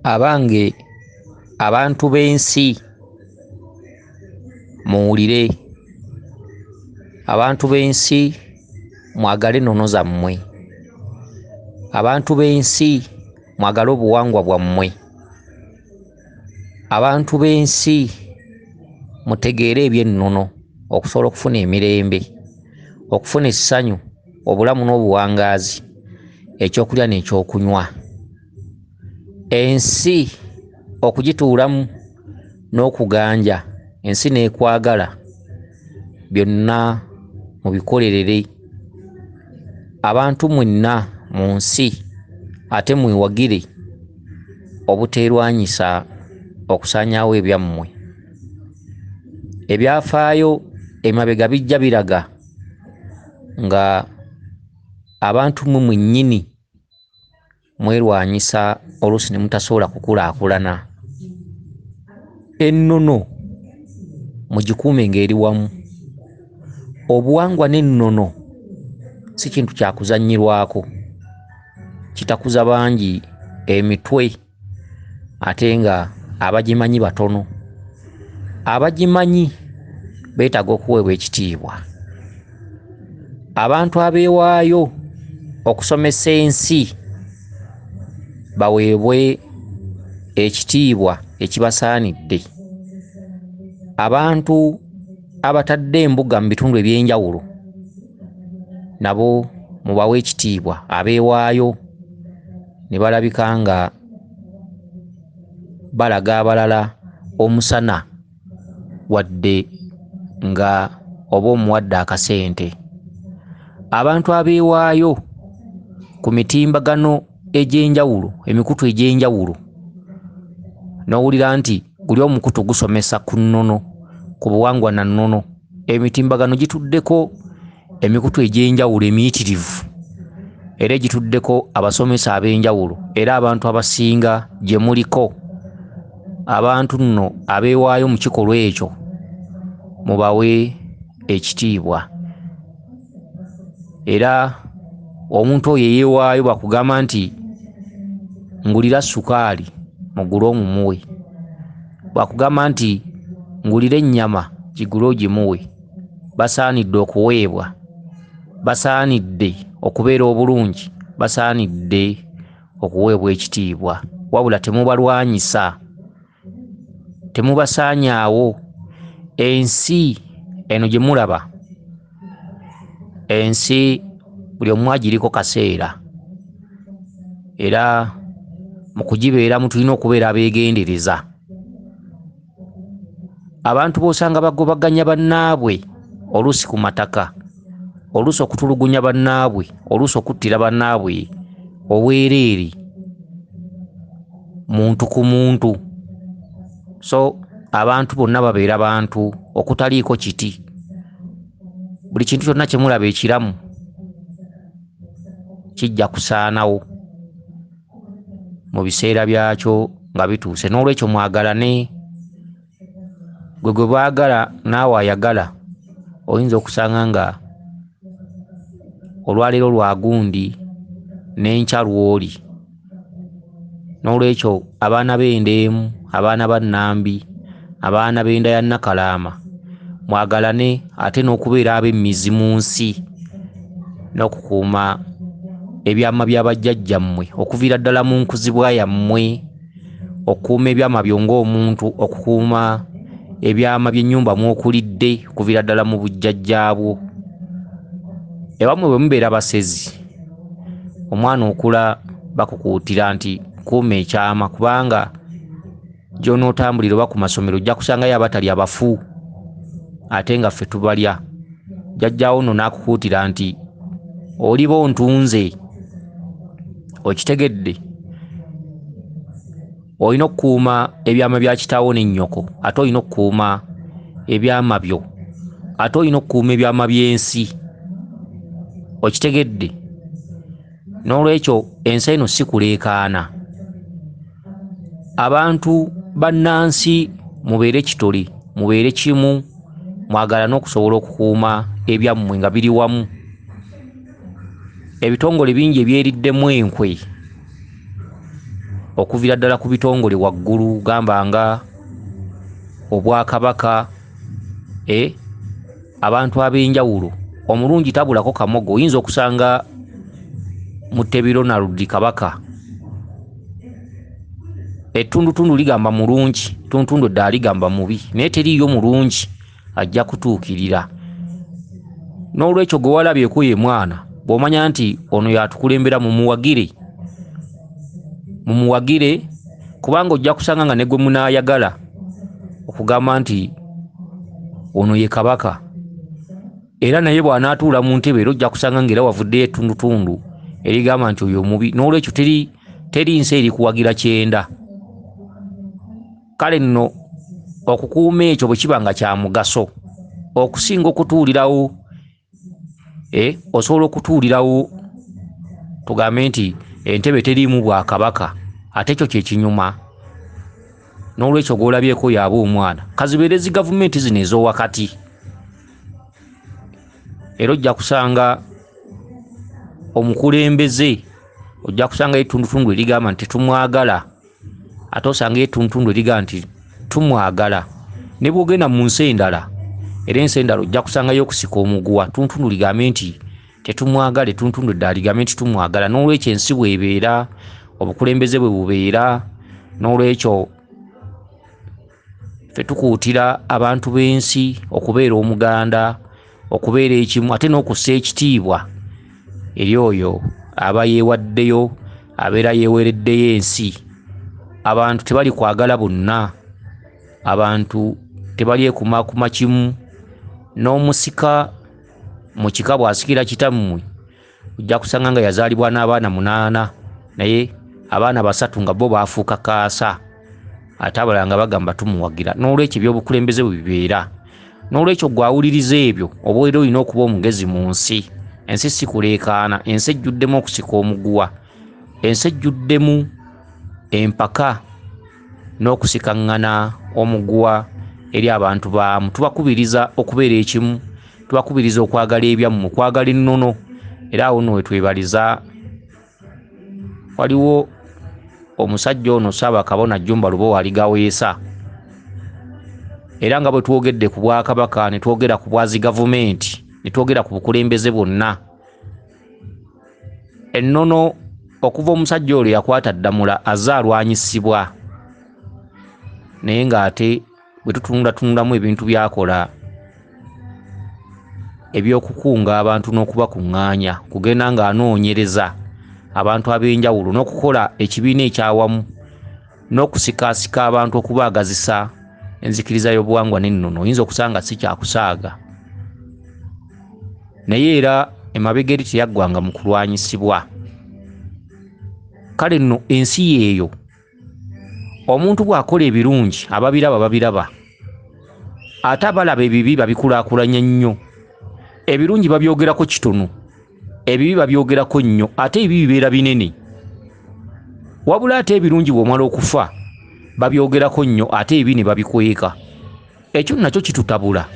abange abantu b'ensi muwulire, abantu b'ensi mwagale ennono zammwe, abantu b'ensi mwagale obuwangwa bwammwe, abantu b'ensi mutegeere eby'ennono okusobola okufuna emirembe, okufuna essanyu, obulamu n'obuwangaazi, ekyokulya n'ekyokunywa. Ensi okugituulamu n'okuganja, ensi n'ekwagala, byonna mubikolerere. Abantu mwenna mu nsi ate mwewagire obuteerwanyisa okusaanyaawo ebyammwe. Ebyafaayo emabega bijja biraga nga abantu mmwe mwennyini mwerwanyisa oluusi ne mutasobola kukulaakulana. Ennono mugikuumenga eri wamu. Obuwangwa n'ennono si kintu kya kuzannyirwako, kitakuza bangi emitwe ate nga abagimanyi batono. Abagimanyi beetaaga okuweebwa ekitiibwa. Abantu abeewaayo okusomesa ensi baweebwe ekitiibwa ekibasaanidde. Abantu abatadde embuga mu bitundu eby'enjawulo nabo mubawe ekitiibwa. Abeewaayo ne balabika nga balaga abalala omusana wadde nga oba omuwadde akasente. Abantu abeewaayo ku mitimbagano egy'enjawulo, emikutu egy'enjawulo, n'owulira nti guli omukutu gusomesa ku nnono, ku buwangwa na nnono. Emitimbagano gituddeko emikutu egy'enjawulo emiyitirivu, era egituddeko abasomesa ab'enjawulo, era abantu abasinga gye muliko. Abantu nno abeewaayo mu kikolwa ekyo mubawe ekitiibwa. Era omuntu oyo eyeewaayo bakugamba nti ngulira sukaali mugule omumuwe, bakugamba nti ngulira ennyama gigule ogimuwe. Basaanidde okuweebwa, basaanidde okubeera obulungi, basaanidde okuweebwa ekitiibwa. Wabula temubalwanyisa, temubasaanyaawo. Ensi eno gye mulaba, ensi buli omu agiriko kaseera, era mu kugibeeramu tulina okubeera abeegendereza. Abantu b'osanga bagobaganya bannaabwe oluusi ku mataka, oluusi okutulugunya bannaabwe, oluusi okuttira bannaabwe obwereere, muntu ku muntu. So abantu bonna babeera bantu okutaliiko kiti. Buli kintu kyonna kye mulaba ekiramu kijja kusaanawo mu biseera byakyo nga bituuse. N'olwekyo mwagalane. Gwe baagala naawe ayagala, oyinza okusanga nga olwaleero lwa gundi n'enkya lw'oli. N'olwekyo abaana b'endeemu, abaana ba Nnambi, abaana b'enda ya Nakalaama, mwagalane ate n'okubeera ab'emmizi mu nsi, n'okukuuma ebyama bya bajjajjammwe okuviira ddala mu nkuzibwa yammwe, okukuuma ebyama byo ng'omuntu, okukuuma ebyama by'ennyumba mw'okulidde okuviira ddala mu bujjajjaabwo. Ebammwe bwe mubeera basezi, omwana okula bakukuutira nti kuuma ekyama, kubanga gy'onootambulira oba ku masomero ojja kusangayo abatali abafu ate nga ffe tubalya. Jjajjaawo nno n'akukuutira nti oliba ontunze. Okitegedde? Olina okukuuma ebyama bya kitaawo ne nnyoko, ate olina okukuuma ebyama byo, ate olina okukuuma ebyama by'ensi. Okitegedde? N'olwekyo ensi eno si kuleekaana. Abantu bannansi mubeere kitole, mubeere kimu, mwagalane okusobola okukuuma ebyammwe nga biri wamu. Ebitongole bingi ebyeriddemu enkwe okuvira ddala ku bitongole waggulu gamba nga obwakabaka, abantu ab'enjawulo. Omulungi tabulako kamogo. Oyinza okusanga Mutebi Ronald Kabaka ettundutundu ligamba mulungi, tuntundu eddala ligamba mubi, naye teriiyo mulungi ajja kutuukirira. N'olwekyo gwe walabyeko ye mwana, bw'omanya nti ono yatukulembera, mumuwagire, kubanga ojja kusanga nga ne gwe munaayagala okugamba nti ono ye kabaka, era naye bw'anaatuula mu ntebe era ojja kusanga ng'era wavuddeyo ettundutundu erigamba nti oyo mubi. N'olwekyo teri nsi eri kuwagira kyenda. Kale nno okukuuma ekyo bwe kiba nga kya mugaso, okusinga okutuulirawo, osobola okutuulirawo tugambe nti entebe teriimu bwakabaka, ate ekyo kye kinyuma. N'olwekyo gw'olabyeko yaaba omwana, kazibeerezi gavumenti zino ez'owakati, era ojja kusanga omukulembeze, ojja kusanga ettundutundu erigamba nti tetumwagala, ate osanga ettundutundu erigamba nti tumwagala. Ne bw'ogenda mu nsi endala, era ensi endala ojja kusangayo okusika omuguwa, tuntundu ligambe nti tetumwagala, ettundutundu eddala ligambe nti tumwagala. N'olwekyo ensi bw'ebeera, obukulembeze bwe bubeera. N'olwekyo ffe tukuutira abantu b'ensi okubeera omuganda, okubeera ekimu, ate n'okussa ekitiibwa eri oyo aba yeewaddeyo, abeera yeewereddeyo ensi. Abantu tebali kwagala bonna, abantu tebali ekumakuma kimu. N'omusika mu kika bw'asikira kitammwe, ojja kusanga nga yazaalibwa n'abaana 8, naye abaana 3 nga bo baafuuka kaasa, ate abalala nga bagamba tumuwagira. N'olwekyo ebyobukulembeze bwe bibeera. N'olwekyo gwawuliriza ebyo, obeera olina okuba omugezi mu nsi. Ensi si kuleekaana, ensi ejjuddemu okusika omuguwa, ensi ejjuddemu empaka n'okusikaŋŋana omuguwa eri abantu baamu. Tubakubiriza okubeera ekimu, tubakubiriza okwagala ebyammwe, okwagala ennono. Era awo nno wetwebaliza, waliwo omusajja ono Ssaabakabona Jjumba Lubowa aligaweesa, era nga bwe twogedde ku Bwakabaka, ne twogera ku bwazi gavumenti, ne twogera ku bukulembeze bwonna, ennono okuva omusajja olwo yakwata Ddamula azze alwanyisibwa, naye ng'ate bwe tutundatundamu ebintu byakola eby'okukunga abantu n'okubakuŋŋaanya, kugenda ng'anoonyereza abantu ab'enjawulo, n'okukola ekibiina ekyawamu, n'okusikaasika abantu okubaagazisa enzikiriza y'obuwangwa n'ennono. Oyinza okusanga si kyakusaaga, naye era emabega eri teyaggwanga mu kulwanyisibwa. Kale nno ensi yeeyo, omuntu bw'akola ebirungi ababiraba babiraba, ate abalaba ebibi babikulaakulanya nnyo. Ebirungi babyogerako kitono, ebibi babyogerako nnyo, ate ebibi bibeera binene. Wabula ate ebirungi bw'omala okufa babyogerako nnyo, ate ebibi ne babikweka. Ekyo nakyo kitutabula.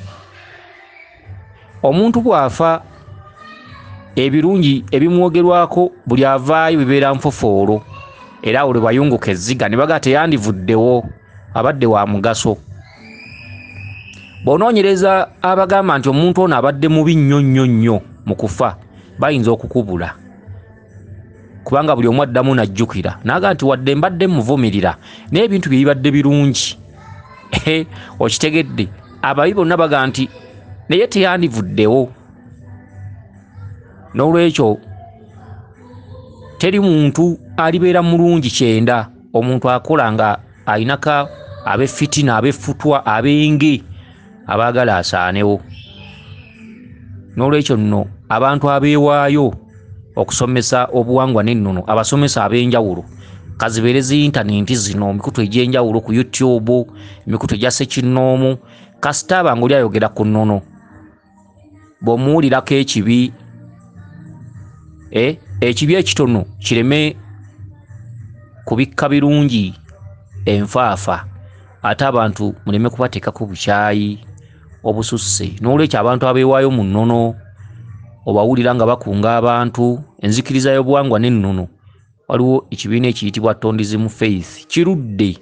Omuntu bw'afa, ebirungi ebimwogerwako buli avaayo bibeera nfofoolo, era awo lwe bayunguka ezziga ne baga teyandivuddewo, abadde wa mugaso. Bw'onoonyereza abagamba nti omuntu ono abadde mubi nnyo nnyo nnyo mu kufa, bayinza okukubula, kubanga buli omu addamu n'ajjukira n'aga nti wadde mbadde muvumirira naye ebintu bye bibadde birungi. Okitegedde? Ababi bonna baga nti naye teyandivuddewo. N'olwekyo teri muntu alibeera mulungi 9. Omuntu akola nga ayinaka ab'effitina, ab'effutwa, ab'enge, abaagala asaanewo. N'olwekyo nno abantu abeewaayo okusomesa obuwangwa n'ennono, abasomesa ab'enjawulo, kazibeerezi intaneti zino, emikutu egy'enjawulo ku YouTube, emikutu egya ssekinnoomu, kasita aba ng'oli ayogera ku nnono, bw'omuwulirako ekibi, ekibi ekitono kireme kubikka birungi enfaafa, ate abantu muleme kubateekako bukyayi obususse. N'olwekyo abantu abeewaayo mu nnono, obawulira nga bakunga abantu, enzikiriza y'obuwangwa n'ennono, waliwo ekibiina ekiyitibwa Tondizimu Faith kirudde.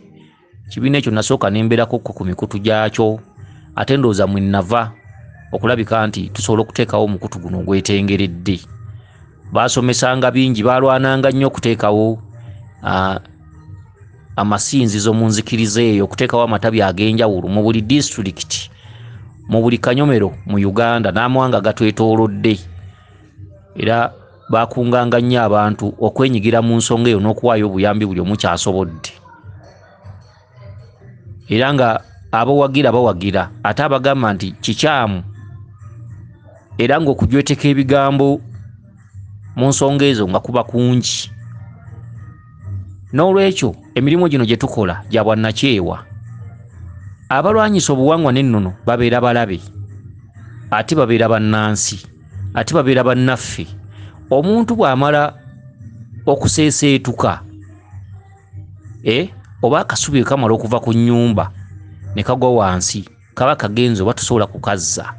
Ekibiina ekyo nasooka nembeerako ku mikutu gyakyo ate ndowooza mwe nava okulabika nti tusobola okuteekawo omukutu guno ogwetengeredde. Baasomesanga bingi, balwananga nnyo okuteekawo amasinzizo mu nzikiriza eyo, okuteekawo amatabi ag'enjawulo mu buli disitulikiti, mu buli kanyomero mu Uganda n'amawanga gatwetoolodde. Era bakunganga nnyo abantu okwenyigira mu nsonga eyo n'okuwaayo obuyambi buli omu kyasobodde. Era nga abawagira bawagira ate abagamba nti kikyamu era ng'okujweteka ebigambo mu nsonga ezo nga kuba kungi. N'olwekyo emirimu gino gye tukola gya bwannakyewa. Abalwanyisa obuwangwa n'ennono babeera balabe, ate babeera bannansi, ate babeera bannaffe. Omuntu bw'amala okuseeseetuka oba akasubi kamala okuva ku nnyumba ne kagwa wansi, kaba kagenzo oba tusobola kukazza.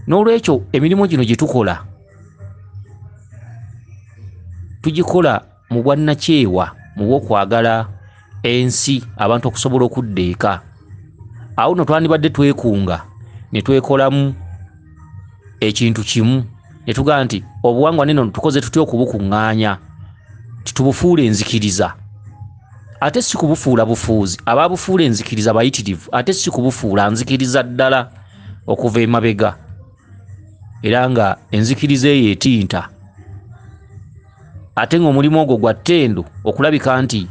N'olwekyo emirimu gino gye tukola tugikola mu bwannakyewa, mu bw'okwagala ensi, abantu okusobola okudda eka. Awo no twandibadde twekunga ne twekolamu ekintu kimu ne tugamba nti obuwangwa n'ennono tukoze tutya okubukuŋŋaanya, titubufuula enzikiriza. Ate si kubufuula bufuuzi, ababufuula enzikiriza bayitirivu, ate si kubufuula nzikiriza ddala okuva emabega. Era nga enzikiriza eyo etinta. Ate ng'omulimu ogwo gwa ttendo okulabika nti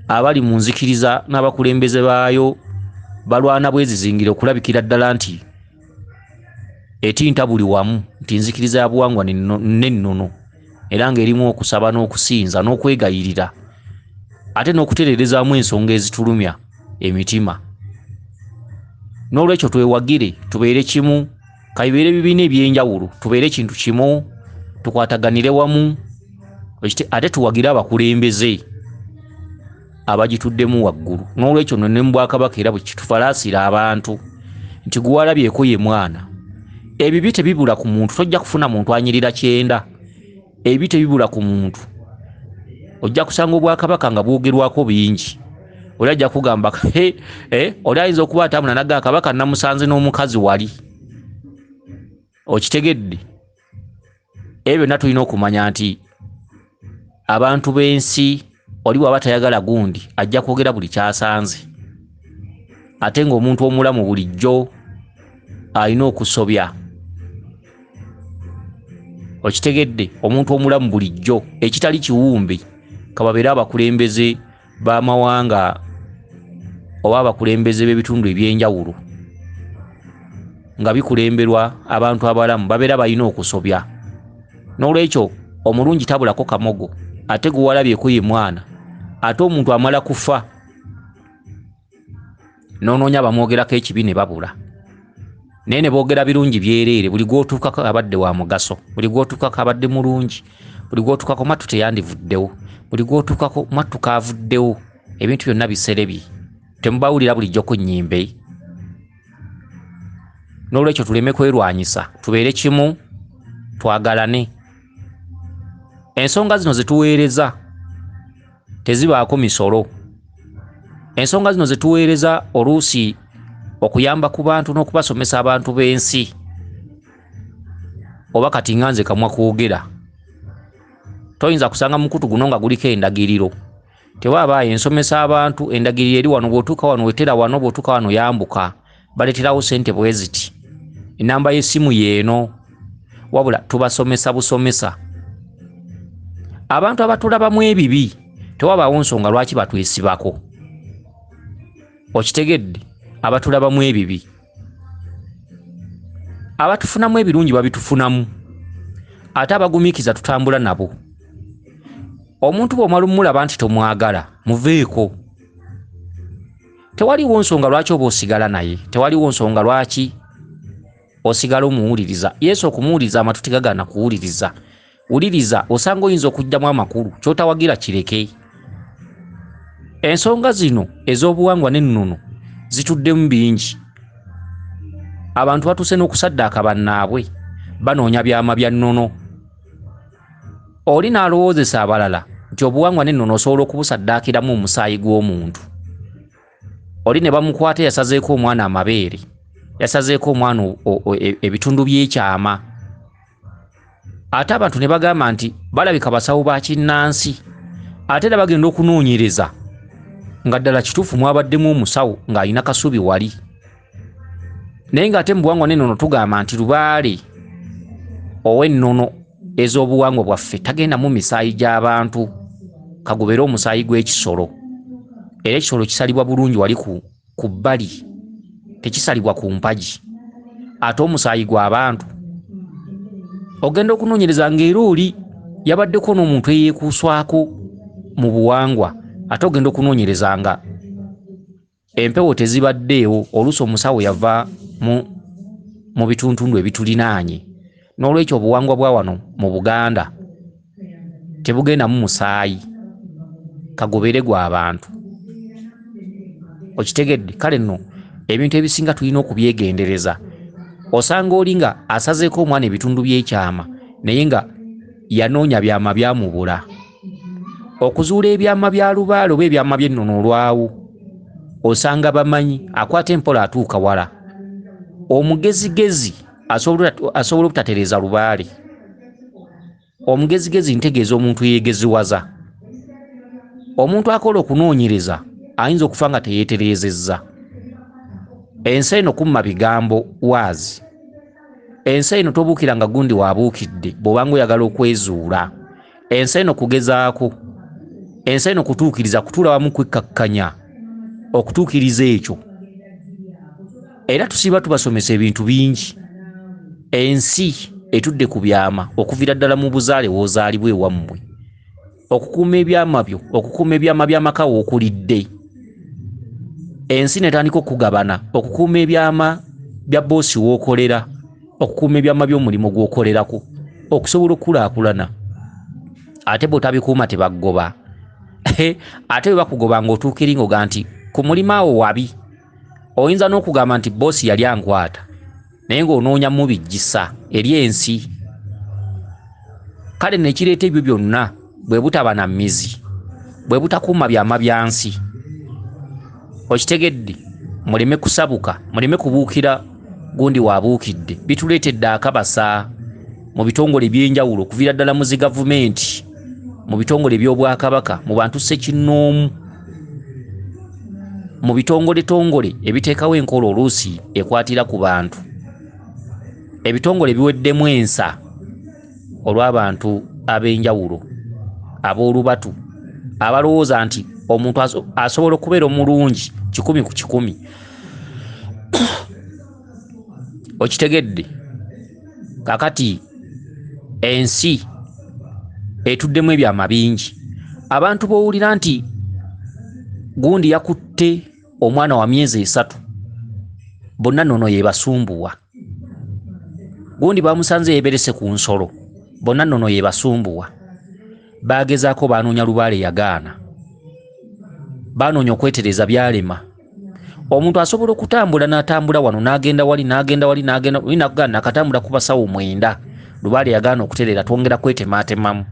abali mu nzikiriza n'abakulembeze baayo balwana bwezizingire okulabikira ddala nti etinta buli wamu, nti nzikiriza ya buwangwa n'ennono, era ng'erimu okusaba n'okusinza n'okwegayirira ate n'okutereerezaamu ensonga ezitulumya emitima. N'olwekyo twewagire tubeere kimu, kabibeere ebibiina eby'enjawulo, tubeere kintu kimu, tukwataganire wamu, ate tuwagire abakulembeze abagituddemu waggulu. N'olwekyo nno ne mu Bwakabaka era bwe kitufalaasira abantu nti gwe walabyeko ye mwana. Ebibi tebibula ku muntu, tojja kufuna muntu anyirira kyenda. Ebibi tebibula ku muntu. Ojja kusanga Obwakabaka nga bwogerwako bingi. Oli ajja kugamba oli ayinza okuba atambula naga Kabaka namusanze n'omukazi wali. Okitegedde? Ebyo byonna tulina okumanya nti abantu b'ensi oli bw'aba tayagala gundi ajja kwogera buli kyasanze. Ate ng'omuntu omulamu bulijjo alina okusobya. Okitegedde? Omuntu omulamu bulijjo ekitali kiwumbe kababeera abakulembeze b'amawanga oba abakulembeze b'ebitundu eby'enjawulo nga bikulemberwa abantu abalamu babeera balina okusobya. N'olwekyo omulungi tabulako kamogo, ate gwe walabyeko ye mwana. Ate omuntu amala kufa n'onoonya bamwogerako ekibi ne babula. Naye ne boogera birungi byereere, buli gw'otuukako abadde wa mugaso, buli gw'otuukako abadde mulungi, buli gw'otuukako mattu teyandivuddewo, buli gw'otuukako mattu kaavuddewo. Ebintu byonna biserebye, temubawulira bulijjo ku nnyimbe. N'olwekyo tuleme kwerwanyisa, tubeere kimu, twagalane. Ensonga zino zetuweereza tezibaako misolo. Ensonga zino zetuweereza oluusi okuyamba ku bantu n'okubasomesa abantu b'ensi. Oba kati nga nze kamwa kwogera, toyinza kusanga mukutu guno nga guliko endagiriro. Tewabaayo ensomesa abantu, endagiriro eri wano, bw'otuuka wano wetera wano, bw'otuuka wano yambuka, baleeterawo ssente bwe ziti, enamba y'essimu yeeno. Wabula tubasomesa busomesa. Abantu abatulabamu ebibi tewabaawo nsonga lwaki batwesibako. Okitegedde? Abatulabamu ebibi, abatufunamu ebirungi babitufunamu, ate abagumiikiza tutambula nabo. Omuntu bw'omala omulaba nti tomwagala, muveeko. Tewaliwo nsonga lwaki oba osigala naye, tewaliwo nsonga lwaki osigala omuwuliriza. Yesu okumuwuliriza amatu tegagaana kuwuliriza. Wuliriza, osanga oyinza okugyamu amakulu, kyotawagira kireke. Ensonga zino ez'obuwangwa n'ennono zituddemu bingi. Abantu batuuse n'okusaddaaka bannaabwe banoonya byama bya nnono. oli n'alowoozesa abalala nti obuwangwa n'ennono osobola okubusaddaakiramu omusaayi gw'omuntu. Oli ne bamukwata yasazeeko omwana amabeere, yasazeeko omwana ebitundu by'ekyama. Ate abantu ne bagamba nti balabika basawo ba kinnansi, ate era bagenda okunoonyereza nga ddala kituufu mwabaddemu omusawo ng'alina kasubi wali. Naye ng'ate mu buwangwa n'ennono tugamba nti Lubaale ow'ennono ez'obuwangwa bwaffe tagenda mu misaayi gy'abantu, kagubeere omusaayi gw'ekisolo. Era ekisolo kisalibwa bulungi wali ku bbali, tekisalibwa ku mpagi. Ate omusaayi gw'abantu ogenda okunoonyereza ng'era oli yabaddeko n'omuntu eyeekuuswako mu buwangwa, ate ogenda okunoonyereza nga empewo tezibaddeewo. Oluusi omusawo yava mu bituntundu ebitulinaanye. N'olwekyo obuwangwa bwa wano mu Buganda tebugenda mu musaayi, kagobeere gw'abantu. Okitegedde? Kale nno ebintu ebisinga tulina okubyegendereza. Osanga oli nga asazeeko omwana ebitundu by'ekyama naye nga yanoonya byama byamubula. Okuzuula ebyama bya Lubaale oba ebyama by'ennono olwawo, osanga bamanyi, akwata empola atuuka wala. Omugezigezi asobola obutatereeza Lubaale. Omugezigezi ntegeeza omuntu yeegeziwaza. Omuntu akola okunoonyereza ayinza okufa nga teyeetereezezza. Ensi eno kumma bigambo waazi. Ensi eno tobuukira nga gundi waabuukidde bw'obanga oyagala okwezuula. Ensi eno kugezaako. Ensi eno kutuukiriza, kutuula wamu kwekkakkanya okutuukiriza ekyo. Era tusiba tubasomesa ebintu bingi. Ensi etudde ku byama okuviira ddala mu buzaale w'ozaalibwa ewammwe. Okukuuma ebyama byo, okukuuma ebyama by'amaka w'okulidde. Ensi netandika okugabana, okukuuma ebyama bya boosi w'okolera, okukuuma ebyama by'omulimu gw'okolerako, okusobola okukulaakulana. Ate bw'otabikuuma tebaggoba. Ate bwe bakugoba ng'otuuka eri ng'oga nti ku mulimu awo wabi. Oyinza n'okugamba nti boosi yali ankwata, naye ng'onoonya mu bijjisa eri ensi. Kale nekireeta ebyo byonna bwe butaba na mmizi, bwe butakuuma byama bya nsi. Okitegedde? Muleme kusabuka, muleme kubuukira gundi waabuukidde. Bituleetedde akabasa mu bitongole by'enjawulo, okuviira ddala mu zi gavumenti, mu bitongole by'obwakabaka, mu bantu ssekinnoomu, mu bitongole ebiteekawo enkola oluusi ekwatira ku bantu. Ebitongole biweddemu ensa olw'abantu ab'enjawulo, ab'olubatu, abalowooza nti omuntu asobola okubeera omulungi 100 ku 100. Okitegedde? Kakati ensi etuddemu ebyama bingi. Abantu bowulira nti gundi yakutte omwana wa myezi 3, bonna nnono yebasumbuwa. Gundi bamusanze yeeberese ku nsolo, bonna nnono yebasumbuwa. Bagezaako baanoonya Lubaale yagaana. Baanoonya okwetereza byalema. Omuntu asobola okutambula n'atambula wano n'agenda wali nakugana nakatambula ku basawo 9. Lubaale yagaana okutereera, twongera kwetemaatemamu.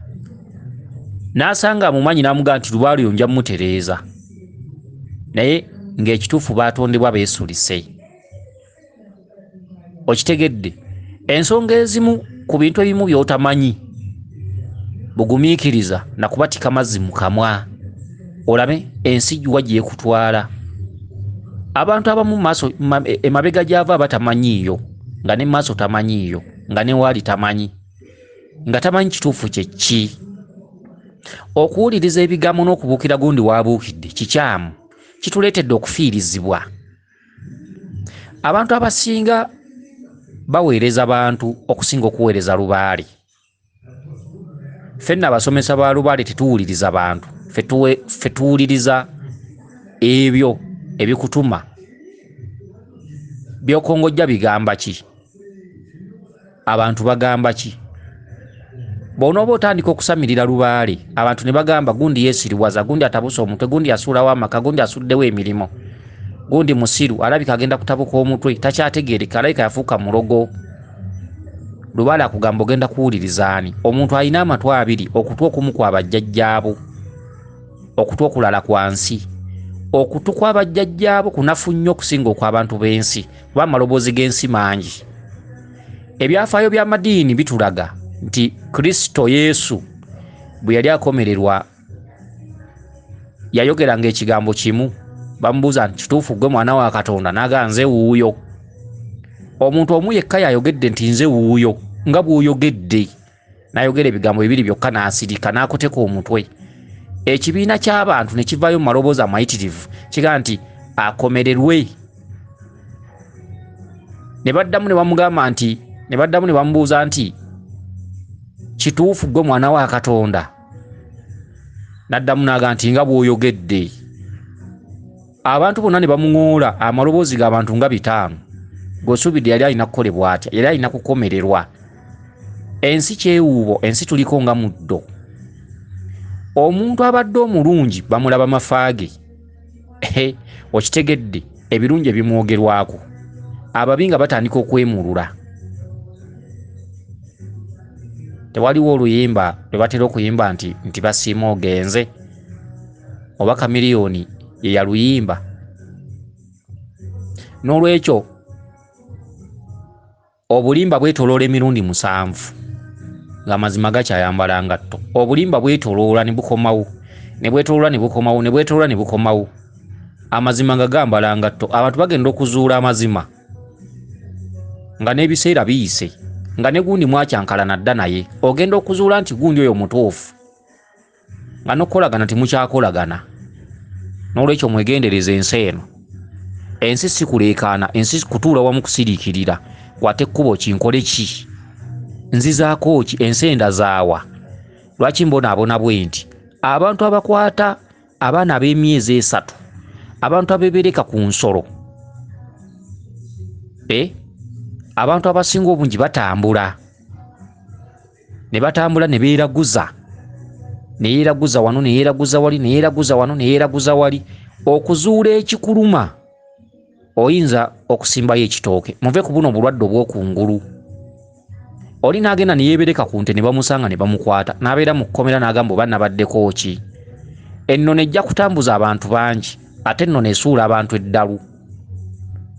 N'asanga amumanyi n'amugaa nti Lubaale oyo nja mutereeza. Naye ng'ekituufu baatondebwa beesulise. Okitegedde? Ensonga ezimu ku bintu ebimu by'otamanyi bugumiikiriza na kubatika mazzi mu kamwa. Olabe ensi juwa gyekutwala. Abantu abamu maaso emabega gy'ava batamanyiiyo, nga ne maaso tamanyiiyo, nga ne waali tamanyi, nga tamanyi kituufu kye ki. Okuwuliriza ebigambo n'okubuukira gundi waabuukidde kikyamu, kituleetedde okufiirizibwa. Abantu abasinga baweereza bantu okusinga okuweereza Lubaale. Ffenna abasomesa ba Lubaale tetuwuliriza bantu, ffe tuwuliriza ebyo ebikutuma. Byokongojja bigamba ki? Abantu bagamba ki? Bw'onooba otandika okusamirira Lubaale, abantu ne bagamba gundi yeesiriwaza, gundi atabusa omutwe, gundi asuulawo amaka, gundi asuddewo emirimu, gundi musiru, alabika agenda kutabuka omutwe, takyategeereka, alabika yafuuka mulogo. lubaale akugamba ogenda kuwulirizaani. Omuntu alina amatwa abiri, okutu okumu kwaba jjajjaabo, okutu okulala kwansi. Okutu kwaba jjajjaabo kunafu nnyo okusinga okw'abantu b'ensi kuba amaloboozi g'ensi mangi. Ebyafaayo by'amadiini bitulaga nti Kristo Yesu bwe yali akomererwa yayogeranga ekigambo kimu. Bamubuuza nti kituufu gwe mwana wa Katonda? N'agamba nze wuuyo. Omuntu omu yekka yayogedde nti nze wuuyo nga bw'oyogedde, n'ayogera ebigambo bibiri byokka n'asirika n'akoteka omutwe. Ekibiina ky'abantu ne kivaayo mu maloboozi amayitirivu kigaa nti akomererwe. Ne baddamu ne bamugamba nti ne bamubuuza nti kituufu gwe mwana wa Katonda? N'addamu n'agamba nti nga bw'oyogedde. Abantu bonna ne bamuŋoola amaloboozi g'abantu nga 5. G'osuubidde yali alina kukolebwa atya? Yali alina kukomererwa. Ensi kyewuubo, ensi tuliko nga muddo. Omuntu abadde omulungi bamulaba mafaage. Okitegedde ebirungi ebimwogerwako, ababi nga batandika okwemulula. Tewaliwo oluyimba lwe batera okuyimba nti basiima ogenze, oba Kamiliyoni ye yaluyimba. N'olwekyo obulimba bwetoloola emirundi 7 ng'amazima gakyayambala ngatto. Obulimba bwetoloola ne bukomawo, ne bwetoloola ne bukomawo, ne bwetoloola ne bukomawo, amazima nga gambala ngatto. Abantu bagenda okuzuula amazima nga n'ebiseera biyise, nga ne gundi mwakyankalana dda naye, ogenda okuzuula nti gundi oyo mutuufu, nga n'okukolagana timukyakolagana. N'olwekyo mwegendereza ensi eno. Ensi si kuleekaana, ensi kutuula wamu kusiriikirira. Kwate ekkubo kinkole ki? Nzizaako ki? Ensenda zaawa? Lwaki mbonaabona bwe nti abantu abakwata abaana ab'emyezi 3, abantu abeebereka ku nsolo, abantu abasinga obungi batambula, ne batambula ne beeraguza, ne yeeraguza wano, ne yeeraguza wali, ne yeeraguza wano, ne yeeraguza wali, okuzuula ekikuluma. Oyinza okusimbayo ekitooke, muve ku buno obulwadde obw'okungulu. Oli n'agenda ne yeebereka ku nte ne bamusanga ne bamukwata, n'abeera mu kkomera n'agamba oba nabaddeko ki? Ennono ejja kutambuza abantu bangi, ate ennono esuula abantu eddalu,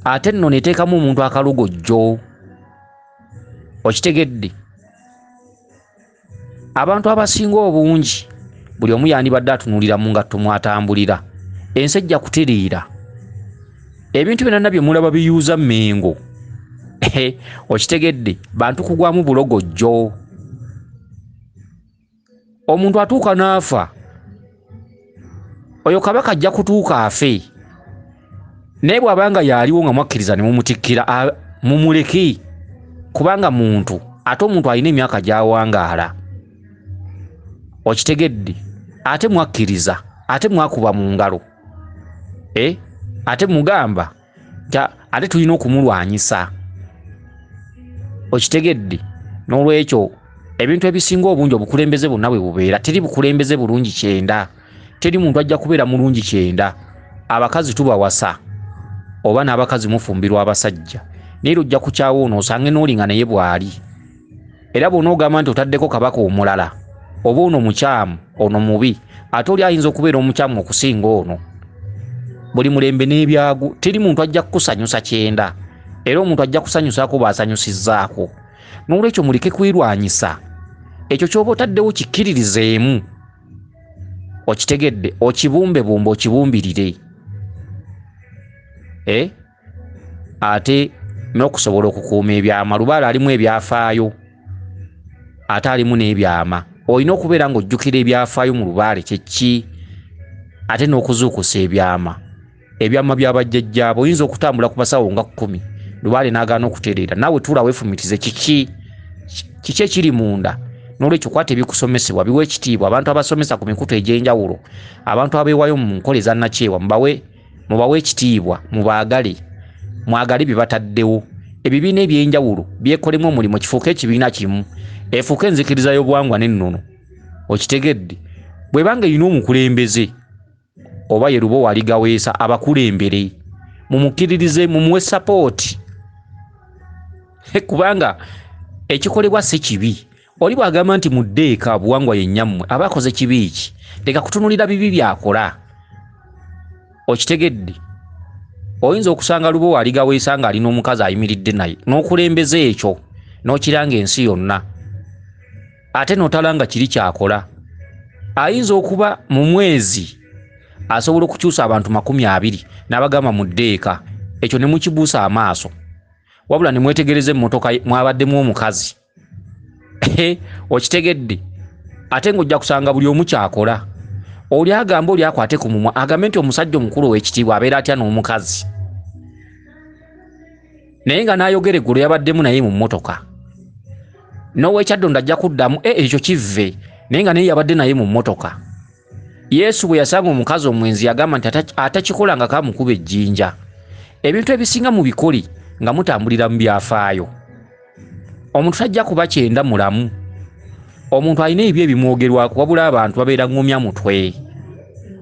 ate ennono eteekamu omuntu akalugojjo. Okitegedde? Abantu abasinga obungi buli omu yandibadde atunuulira mu ngatto mwatambulira. Ensi ejja kutereera. Ebintu byonna bye mulaba biyuuza Mmengo, okitegedde, bantu kugwamu bulogojjo. Omuntu atuuka n'afa, oyo kabaka ajja kutuuka afe. Naye bw'abanga yaaliwo nga mwakkiriza ne mumutikkira, mumuleke, kubanga muntu, ate omuntu alina emyaka gy'awangaala. Okitegedde? Ate mwakkiriza, ate mwakuba mu ngalo, ate mugamba ate tulina okumulwanyisa. Okitegedde? N'olwekyo ebintu ebisinga obungi obukulembeze bwonna bwe bubeera, teri bukulembeze bulungi 9. Teri muntu ajja kubeera mulungi 9. Abakazi tubawasa, oba n'abakazi mufumbirwa abasajja, naye lujja kukyawo ono osange n'olinga naye bw'ali. Era bw'onoogamba nti otaddeko kabaka omulala, oba ono mukyamu, ono mubi, ate oli ayinza okubeera omukyamu okusinga ono. Buli mulembe n'ebyago, teri muntu ajja kukusanyusa 9, era omuntu ajja kusanyusaako bw'asanyusizzaako. N'olwekyo muleke kwirwanyisa. Ekyo ky'oba otaddewo kikkiririzeemu. Okitegedde? Okibumbebumbe, okibumbirire. Ate n'okusobola okukuuma ebyama. Lubaale alimu ebyafaayo, ate alimu n'ebyama. Olina okubeera ng'ojjukira ebyafaayo mu lubaale kyeki, ate n'okuzuukusa ebyama. Ebyama by'abajjajjaabo oyinza okutambula ku basawo nga 10, lubaale n'agaana okutereera. Naawe tuula weefumitize kiki ekiri munda. N'olwekyo kwata ebikusomesebwa biwe ekitiibwa. Abantu abasomesa ku mikutu egy'enjawulo, abantu abeewaayo mu nkola ezannakyewa, mubawe ekitiibwa, mubaagale, mwagale bye bataddewo. Ebibiina eby'enjawulo byekolemu omulimu, kifuuke ekibiina kimu, efuuke enzikiriza y'obuwangwa n'ennono. Okitegedde? Bwe banga erina omukulembeze oba ye lubo wali gaweesa, abakulembere, mumukkiririze, mumuwe sapooti. Kubanga ekikolebwa si kibi. Oli bw'agamba nti muddeeka buwangwa yenyammwe aba akoze kibi ki? Leka kutunulira bibi byakola. Okitegedde? Oyinza okusanga lubo aligaweesa nga alina omukazi ayimiridde naye n'okulembeza ekyo n'okiranga ensi yonna ate n'otalanga kiri kyakola. Ayinza okuba mu mwezi asobola okukyusa abantu 20 n'abagamba muddeeka, ekyo ne mukibuusa amaaso wabula ne mwetegereza emmotoka mwabaddemu omukazi. Okitegedde? Ate ng'ojja kusanga buli omu kyakola. Oli agamba oli akwate ku mumwa agambe nti omusajja omukulu ow'ekitiibwa abeera atya n'omukazi, naye nga n'ayogera eggulu yabaddemu naye mu mmotoka. N'ow'Ekyaddondo ajja kuddamu ekyo kivve, naye nga naye yabadde naye mu mmotoka. Yesu bwe yasanga omukazi omwenzi yagamba nti atakikola nga kamukuba ejjinja. Ebintu ebisinga mu bikoli nga mutambulira mu byafaayo. Omuntu tajja kuba kyenda mulamu. Omuntu alina ebyo ebimwogerwako wabula abantu babeera ngomya mutwe.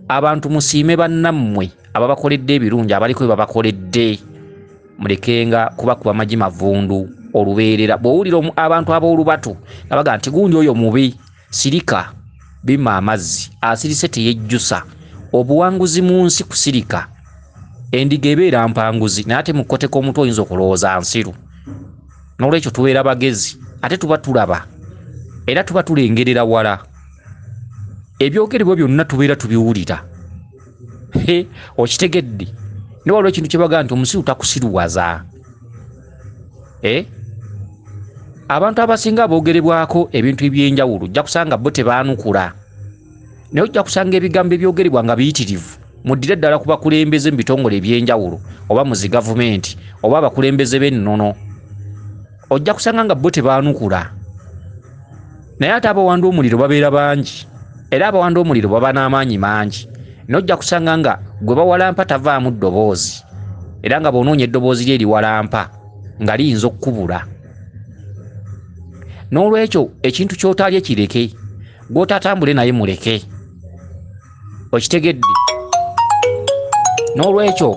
Abantu musiime bannammwe ababakoledde ebirungi abaliko bye babakoledde. Mulekenga kubakuba amagi mavundu olubeerera. Bw'owulira abantu ab'olubatu nga baga nti gundi oyo mubi, sirika bima amazzi asirise teyejjusa. Obuwanguzi mu nsi kusirika. Endiga ebeera mpanguzi naye ate mukoteko omuntu oyinza okulowooza nsiru. N'olwekyo tubeera bagezi ate tuba tulaba era tuba tulengerera wala. Ebyogerebwa byonna tubeera tubiwulira. Okitegedde? Ne waliwo ekintu kye bagaa nti omusiru takusiruwaza. Abantu abasinga aboogerebwako ebintu eby'enjawulo ojja kusanga bo tebaanukula. Naye ojja kusanga ebigambo ebyogerebwa nga biyitirivu. Muddire ddala ku bakulembeze mu bitongole eby'enjawulo oba mu zi gavumenti oba abakulembeze b'ennono. Ojja kusanga nga bo tebaanukula. Naye ate abawanda omuliro babeera bangi era abawanda omuliro baba n'amaanyi mangi. Nojja kusanga nga gwe bawalampa tavaamu ddoboozi era nga bw'onoonya eddoboozi lye eriwalampa nga liyinza okukubula. N'olwekyo ekintu ky'otaalye kireke, gw'otatambule naye muleke. Okitegedde? N'olwekyo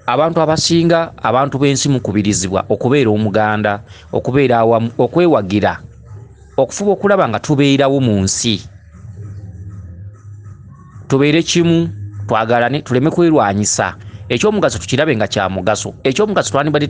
abantu abasinga abantu b'ensi mukubirizibwa okubeera omuganda, okubeera awamu, okwewagira, okufuba okulaba nga tubeerawo mu nsi. Tubeere kimu, twagalane, tuleme kwerwanyisa. Ekyomugaso tukirabe nga kya mugaso. Ekyomugaso twandibadde